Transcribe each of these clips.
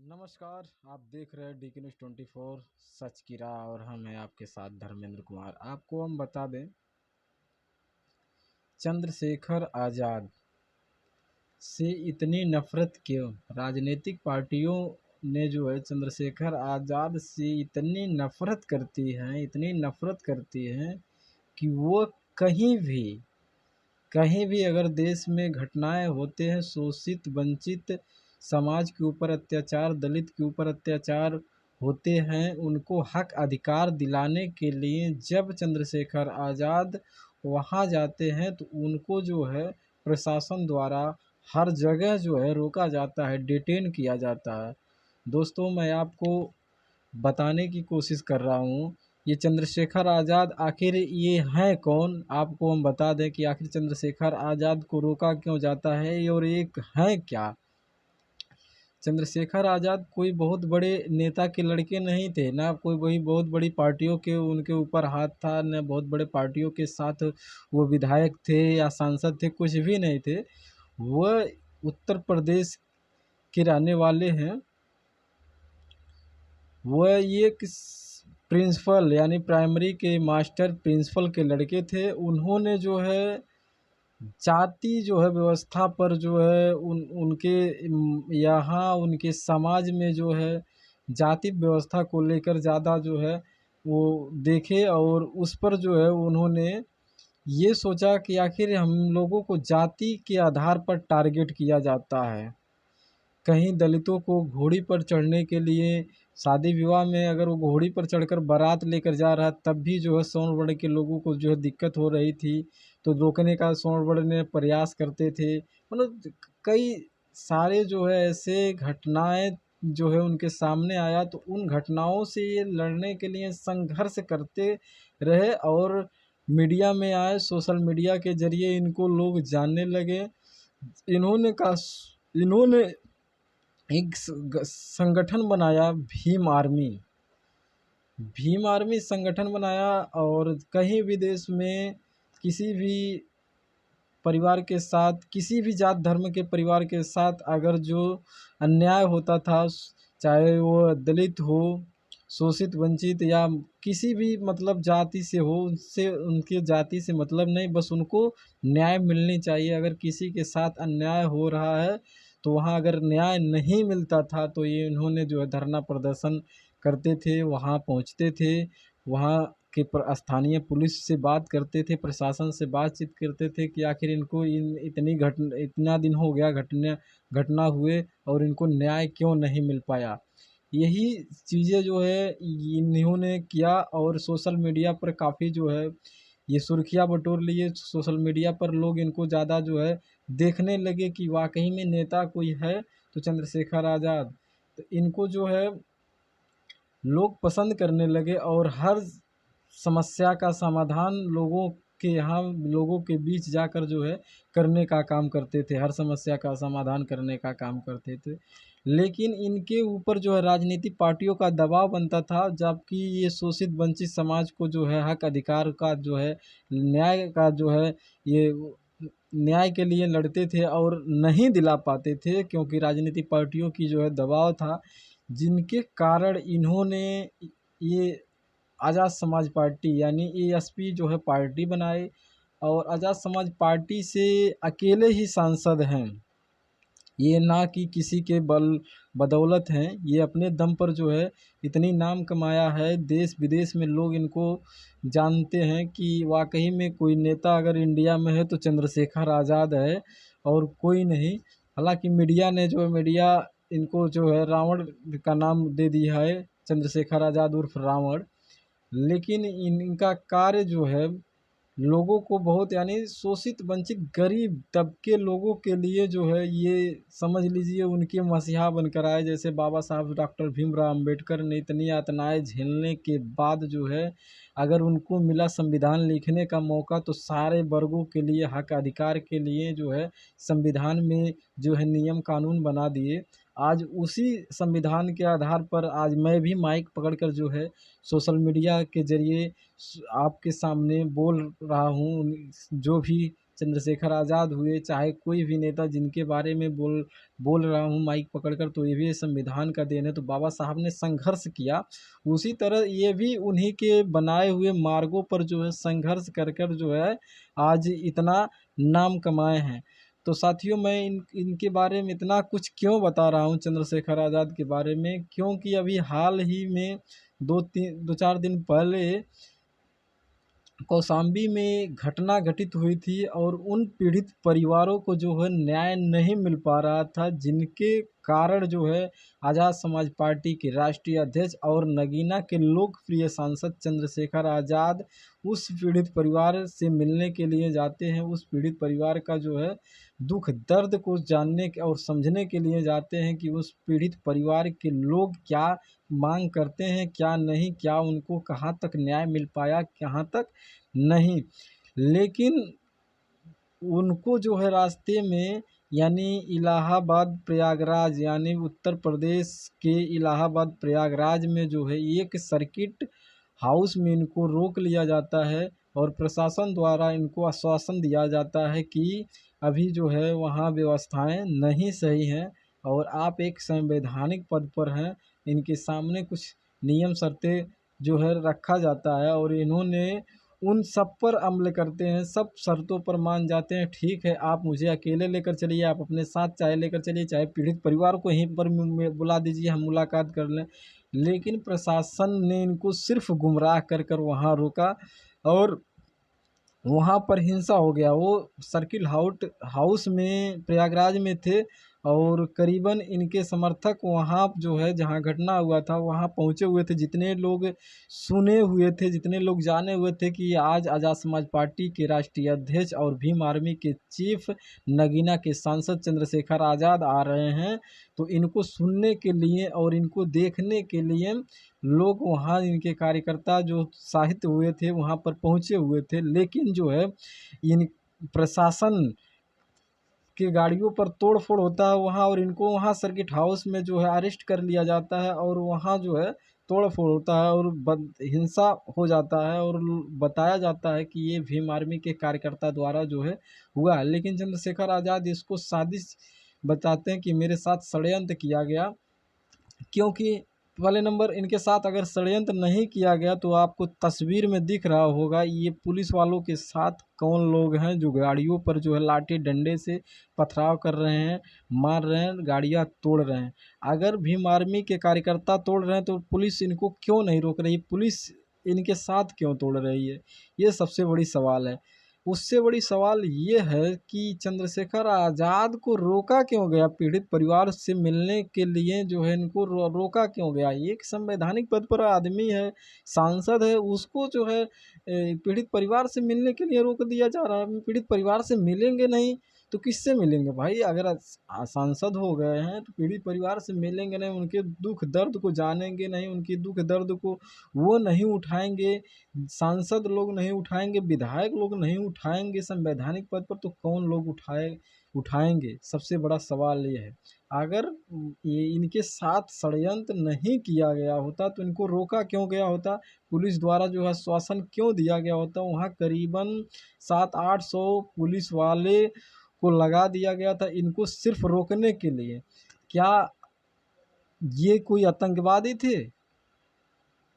नमस्कार। आप देख रहे हैं डी के न्यूज़ 24 सच की राह और हम हैं आपके साथ धर्मेंद्र कुमार। आपको हम बता दें, चंद्रशेखर आज़ाद से इतनी नफ़रत क्यों? राजनीतिक पार्टियों ने जो है चंद्रशेखर आज़ाद से इतनी नफ़रत करती हैं कि वो कहीं भी अगर देश में घटनाएं होते हैं, शोषित वंचित समाज के ऊपर अत्याचार, दलित के ऊपर अत्याचार होते हैं, उनको हक अधिकार दिलाने के लिए जब चंद्रशेखर आज़ाद वहाँ जाते हैं तो उनको जो है प्रशासन द्वारा हर जगह जो है रोका जाता है, डिटेन किया जाता है। दोस्तों, मैं आपको बताने की कोशिश कर रहा हूँ, ये चंद्रशेखर आज़ाद आखिर ये हैं कौन? आपको हम बता दें कि आखिर चंद्रशेखर आज़ाद को रोका क्यों जाता है और एक हैं क्या? चंद्रशेखर आज़ाद कोई बहुत बड़े नेता के लड़के नहीं थे, ना कोई वही बहुत बड़ी पार्टियों के उनके ऊपर हाथ था, न बहुत बड़े पार्टियों के साथ वो विधायक थे या सांसद थे, कुछ भी नहीं थे। वह उत्तर प्रदेश के रहने वाले हैं। वह एक प्रिंसिपल यानी प्राइमरी के मास्टर प्रिंसिपल के लड़के थे। उन्होंने जो है जाति जो है व्यवस्था पर जो है उनके यहाँ उनके समाज में जो है जाति व्यवस्था को लेकर ज़्यादा जो है वो देखे और उस पर जो है उन्होंने ये सोचा कि आखिर हम लोगों को जाति के आधार पर टारगेट किया जाता है। कहीं दलितों को घोड़ी पर चढ़ने के लिए शादी विवाह में अगर वो घोड़ी पर चढ़कर बारात लेकर जा रहा तब भी जो है सवर्ण वर्ण के लोगों को जो है दिक्कत हो रही थी, तो रोकने का सवर्ण वर्ण ने प्रयास करते थे। मतलब कई सारे जो है ऐसे घटनाएं जो है उनके सामने आया, तो उन घटनाओं से ये लड़ने के लिए संघर्ष करते रहे और मीडिया में आए, सोशल मीडिया के ज़रिए इनको लोग जानने लगे। इन्होंने एक संगठन बनाया, भीम आर्मी संगठन बनाया और कहीं भी देश में किसी भी परिवार के साथ, किसी भी जात धर्म के परिवार के साथ अगर जो अन्याय होता था, चाहे वो दलित हो, शोषित वंचित या किसी भी मतलब जाति से हो, उनसे उनके जाति से मतलब नहीं, बस उनको न्याय मिलनी चाहिए। अगर किसी के साथ अन्याय हो रहा है तो वहाँ अगर न्याय नहीं मिलता था तो ये इन्होंने जो है धरना प्रदर्शन करते थे, वहाँ पहुँचते थे, वहाँ के स्थानीय पुलिस से बात करते थे, प्रशासन से बातचीत करते थे कि आखिर इनको इतना दिन हो गया घटना हुए और इनको न्याय क्यों नहीं मिल पाया। यही चीज़ें जो है इन्होंने किया और सोशल मीडिया पर काफ़ी जो है ये सुर्खियाँ बटोर लिए। सोशल मीडिया पर लोग इनको ज़्यादा जो है देखने लगे कि वाकई में नेता कोई है तो चंद्रशेखर आज़ाद। तो इनको जो है लोग पसंद करने लगे और हर समस्या का समाधान लोगों के यहाँ लोगों के बीच जाकर जो है करने का काम करते थे, हर समस्या का समाधान करने का काम करते थे। लेकिन इनके ऊपर जो है राजनीतिक पार्टियों का दबाव बनता था, जबकि ये शोषित वंचित समाज को जो है हक अधिकार का जो है न्याय का जो है ये न्याय के लिए लड़ते थे और नहीं दिला पाते थे, क्योंकि राजनीतिक पार्टियों की जो है दबाव था, जिनके कारण इन्होंने ये आज़ाद समाज पार्टी यानी एएसपी जो है पार्टी बनाई और आज़ाद समाज पार्टी से अकेले ही सांसद हैं। ये ना कि किसी के बदौलत हैं, ये अपने दम पर जो है इतनी नाम कमाया है, देश विदेश में लोग इनको जानते हैं कि वाकई में कोई नेता अगर इंडिया में है तो चंद्रशेखर आज़ाद है और कोई नहीं। हालांकि मीडिया इनको जो है रावण का नाम दे दिया है, चंद्रशेखर आज़ाद उर्फ रावण। लेकिन इनका कार्य जो है लोगों को बहुत यानी शोषित वंचित गरीब तबके लोगों के लिए जो है ये समझ लीजिए उनके मसीहा बनकर आए। जैसे बाबा साहब डॉक्टर भीमराव अंबेडकर ने इतनी यातनाएं झेलने के बाद जो है अगर उनको मिला संविधान लिखने का मौका, तो सारे वर्गों के लिए हक अधिकार के लिए जो है संविधान में जो है नियम कानून बना दिए। आज उसी संविधान के आधार पर आज मैं भी माइक पकड़कर जो है सोशल मीडिया के ज़रिए आपके सामने बोल रहा हूँ। जो भी चंद्रशेखर आज़ाद हुए, चाहे कोई भी नेता जिनके बारे में बोल रहा हूँ माइक पकड़कर, तो ये भी संविधान का देन है। तो बाबा साहब ने संघर्ष किया, उसी तरह ये भी उन्हीं के बनाए हुए मार्गों पर जो है संघर्ष कर कर जो है आज इतना नाम कमाए हैं। तो साथियों, मैं इनके बारे में इतना कुछ क्यों बता रहा हूँ चंद्रशेखर आज़ाद के बारे में, क्योंकि अभी हाल ही में 2-4 दिन पहले कौशाम्बी में घटना घटित हुई थी और उन पीड़ित परिवारों को जो है न्याय नहीं मिल पा रहा था, जिनके कारण जो है आज़ाद समाज पार्टी के राष्ट्रीय अध्यक्ष और नगीना के लोकप्रिय सांसद चंद्रशेखर आज़ाद उस पीड़ित परिवार से मिलने के लिए जाते हैं। उस पीड़ित परिवार का जो है दुख दर्द को जानने और समझने के लिए जाते हैं कि उस पीड़ित परिवार के लोग क्या मांग करते हैं, क्या नहीं, क्या उनको कहाँ तक न्याय मिल पाया, कहाँ तक नहीं। लेकिन उनको जो है रास्ते में, यानी इलाहाबाद प्रयागराज, यानी उत्तर प्रदेश के इलाहाबाद प्रयागराज में जो है एक सर्किट हाउस में इनको रोक लिया जाता है और प्रशासन द्वारा इनको आश्वासन दिया जाता है कि अभी जो है वहाँ व्यवस्थाएं नहीं सही हैं और आप एक संवैधानिक पद पर हैं, इनके सामने कुछ नियम शर्तें जो है रखा जाता है और इन्होंने उन सब पर अमल करते हैं, सब शर्तों पर मान जाते हैं। ठीक है, आप मुझे अकेले लेकर चलिए, आप अपने साथ चाहे लेकर चलिए, चाहे पीड़ित परिवार को यहीं पर बुला दीजिए, हम मुलाकात कर लें। लेकिन प्रशासन ने इनको सिर्फ गुमराह कर कर वहाँ रोका और वहाँ पर हिंसा हो गया। वो सर्किल हाउस में प्रयागराज में थे और करीबन इनके समर्थक वहाँ जो है जहाँ घटना हुआ था वहाँ पहुँचे हुए थे। जितने लोग सुने हुए थे, जितने लोग जाने हुए थे कि आज आज़ाद समाज पार्टी के राष्ट्रीय अध्यक्ष और भीम आर्मी के चीफ नगीना के सांसद चंद्रशेखर आज़ाद आ रहे हैं, तो इनको सुनने के लिए और इनको देखने के लिए लोग वहाँ, इनके कार्यकर्ता जो उत्साहित हुए थे वहाँ पर पहुँचे हुए थे। लेकिन जो है इन प्रशासन की गाड़ियों पर तोड़ फोड़ होता है वहाँ, और इनको वहाँ सर्किट हाउस में जो है अरेस्ट कर लिया जाता है और वहाँ जो है तोड़ फोड़ होता है और हिंसा हो जाता है और बताया जाता है कि ये भीम आर्मी के कार्यकर्ता द्वारा जो है हुआ है। लेकिन चंद्रशेखर आज़ाद इसको साजिश बताते हैं कि मेरे साथ षड्यंत्र किया गया, क्योंकि पहले नंबर इनके साथ अगर षड्यंत्र नहीं किया गया तो आपको तस्वीर में दिख रहा होगा ये पुलिस वालों के साथ कौन लोग हैं जो गाड़ियों पर जो है लाठी डंडे से पथराव कर रहे हैं, मार रहे हैं, गाड़ियां तोड़ रहे हैं। अगर भीम आर्मी के कार्यकर्ता तोड़ रहे हैं तो पुलिस इनको क्यों नहीं रोक रही, पुलिस इनके साथ क्यों तोड़ रही है, ये सबसे बड़ी सवाल है। उससे बड़ी सवाल ये है कि चंद्रशेखर आज़ाद को रोका क्यों गया, पीड़ित परिवार से मिलने के लिए जो है इनको रोका क्यों गया। एक संवैधानिक पद पर आदमी है, सांसद है, उसको जो है पीड़ित परिवार से मिलने के लिए रोक दिया जा रहा है। पीड़ित परिवार से मिलेंगे नहीं तो किससे मिलेंगे भाई? अगर सांसद हो गए हैं तो पीड़ित परिवार से मिलेंगे नहीं, उनके दुख दर्द को जानेंगे नहीं, उनके दुख दर्द को वो नहीं उठाएंगे, सांसद लोग नहीं उठाएंगे, विधायक लोग नहीं उठाएंगे संवैधानिक पद पर, तो कौन लोग उठाएंगे? सबसे बड़ा सवाल ये है। अगर ये इनके साथ षड्यंत्र नहीं किया गया होता तो इनको रोका क्यों गया होता, पुलिस द्वारा जो है श्वासन क्यों दिया गया होता? वहाँ करीबन 700-800 पुलिस वाले को लगा दिया गया था इनको सिर्फ रोकने के लिए। क्या ये कोई आतंकवादी थे?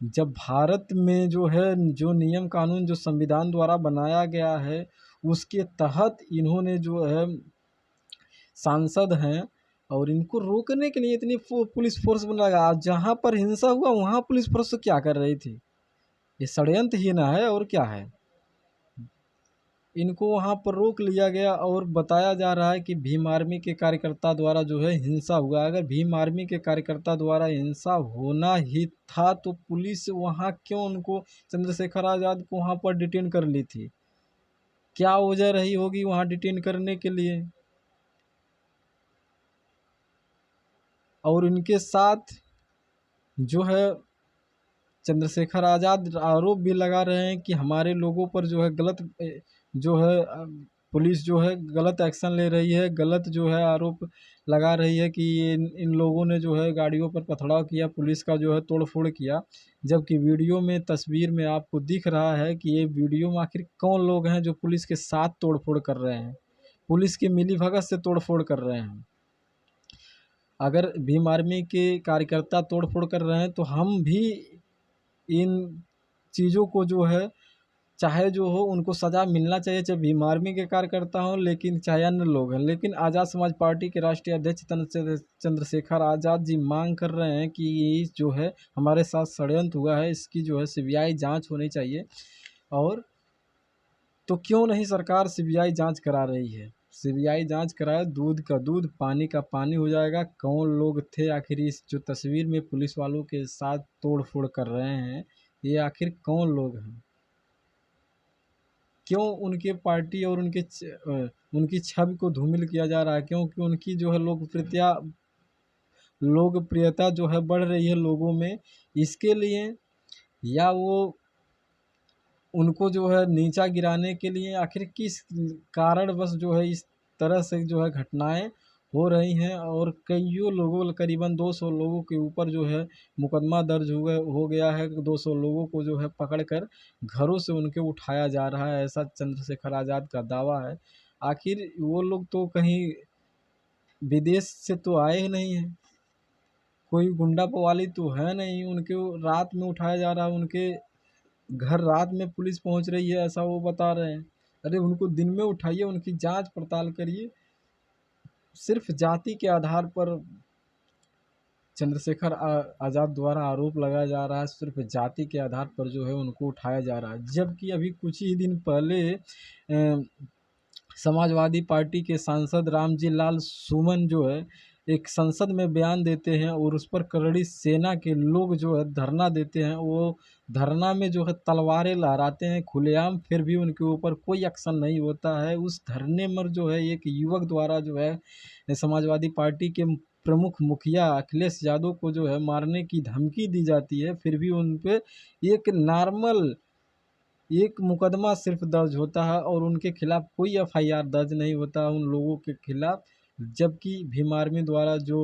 जब भारत में जो है जो नियम कानून जो संविधान द्वारा बनाया गया है उसके तहत इन्होंने जो है सांसद हैं और इनको रोकने के लिए इतनी पुलिस फोर्स बनाया। जहाँ पर हिंसा हुआ वहाँ पुलिस फोर्स क्या कर रही थी? ये षड्यंत्र ही ना है और क्या है। इनको वहाँ पर रोक लिया गया और बताया जा रहा है कि भीम आर्मी के कार्यकर्ता द्वारा जो है हिंसा हुआ। अगर भीम आर्मी के कार्यकर्ता द्वारा हिंसा होना ही था तो पुलिस वहाँ क्यों उनको, चंद्रशेखर आज़ाद को वहाँ पर डिटेन कर ली थी? क्या वजह रही होगी वहाँ डिटेन करने के लिए? और इनके साथ जो है चंद्रशेखर आज़ाद आरोप भी लगा रहे हैं कि हमारे लोगों पर जो है गलत जो है पुलिस जो है गलत एक्शन ले रही है, गलत जो है आरोप लगा रही है कि इन इन लोगों ने जो है गाड़ियों पर पथराव किया, पुलिस का जो है तोड़-फोड़ किया। जबकि वीडियो में, तस्वीर में आपको दिख रहा है कि ये वीडियो में आखिर कौन लोग हैं जो पुलिस के साथ तोड़-फोड़ कर रहे हैं, पुलिस की मिलीभगत से तोड़-फोड़ कर रहे हैं। अगर भीम आर्मी के कार्यकर्ता तोड़-फोड़ कर रहे हैं तो हम भी इन चीज़ों को जो है, चाहे जो हो उनको सज़ा मिलना चाहिए, चाहे भीम आर्मी के कार्यकर्ता हों, लेकिन चाहे अन्य लोग हैं। लेकिन आज़ाद समाज पार्टी के राष्ट्रीय अध्यक्ष चंद्रशेखर आज़ाद जी मांग कर रहे हैं कि ये जो है हमारे साथ षड्यंत्र हुआ है, इसकी जो है सीबीआई जांच होनी चाहिए। और तो क्यों नहीं सरकार सीबीआई जांच करा रही है? सीबीआई जांच कराए, दूध का दूध, पानी का पानी हो जाएगा। कौन लोग थे आखिर इस जो तस्वीर में पुलिस वालों के साथ तोड़-फोड़ कर रहे हैं, ये आखिर कौन लोग हैं? क्यों उनके पार्टी और उनकी छवि को धूमिल किया जा रहा है? क्योंकि उनकी जो है लोकप्रियता जो है बढ़ रही है लोगों में, इसके लिए, या वो उनको जो है नीचा गिराने के लिए, आखिर किस कारणवश जो है इस तरह से जो है घटनाएं हो रही हैं। और कईयों लोगों, करीबन 200 लोगों के ऊपर जो है मुकदमा दर्ज हो गया है। 200 लोगों को जो है पकड़कर घरों से उनके उठाया जा रहा है, ऐसा चंद्रशेखर आज़ाद का दावा है। आखिर वो लोग तो कहीं विदेश से तो आए ही नहीं हैं, कोई गुंडा बवाली तो है नहीं, उनके रात में उठाया जा रहा है, उनके घर रात में पुलिस पहुंच रही है, ऐसा वो बता रहे हैं। अरे उनको दिन में उठाइए, उनकी जांच पड़ताल करिए। सिर्फ जाति के आधार पर चंद्रशेखर आज़ाद द्वारा आरोप लगाया जा रहा है, सिर्फ जाति के आधार पर जो है उनको उठाया जा रहा है। जबकि अभी कुछ ही दिन पहले समाजवादी पार्टी के सांसद रामजी लाल सुमन जो है एक संसद में बयान देते हैं और उस पर करड़ी सेना के लोग जो है धरना देते हैं। वो धरना में जो है तलवारें लहराते हैं खुलेआम, फिर भी उनके ऊपर कोई एक्शन नहीं होता है। उस धरने में जो है एक युवक द्वारा जो है समाजवादी पार्टी के प्रमुख मुखिया अखिलेश यादव को जो है मारने की धमकी दी जाती है, फिर भी उन पे एक नॉर्मल एक मुकदमा सिर्फ दर्ज होता है और उनके खिलाफ कोई एफआईआर दर्ज नहीं होता उन लोगों के खिलाफ। जबकि भीम आर्मी द्वारा जो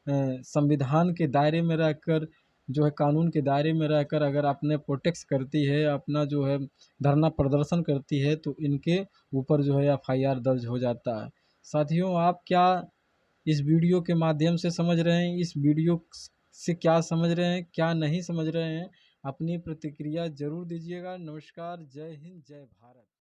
संविधान के दायरे में रहकर, जो है कानून के दायरे में रहकर अगर अपने प्रोटेक्ट करती है, अपना जो है धरना प्रदर्शन करती है, तो इनके ऊपर जो है एफआईआर दर्ज हो जाता है। साथियों, आप क्या इस वीडियो के माध्यम से समझ रहे हैं? इस वीडियो से क्या समझ रहे हैं, क्या नहीं समझ रहे हैं? अपनी प्रतिक्रिया ज़रूर दीजिएगा। नमस्कार, जय हिंद, जय भारत।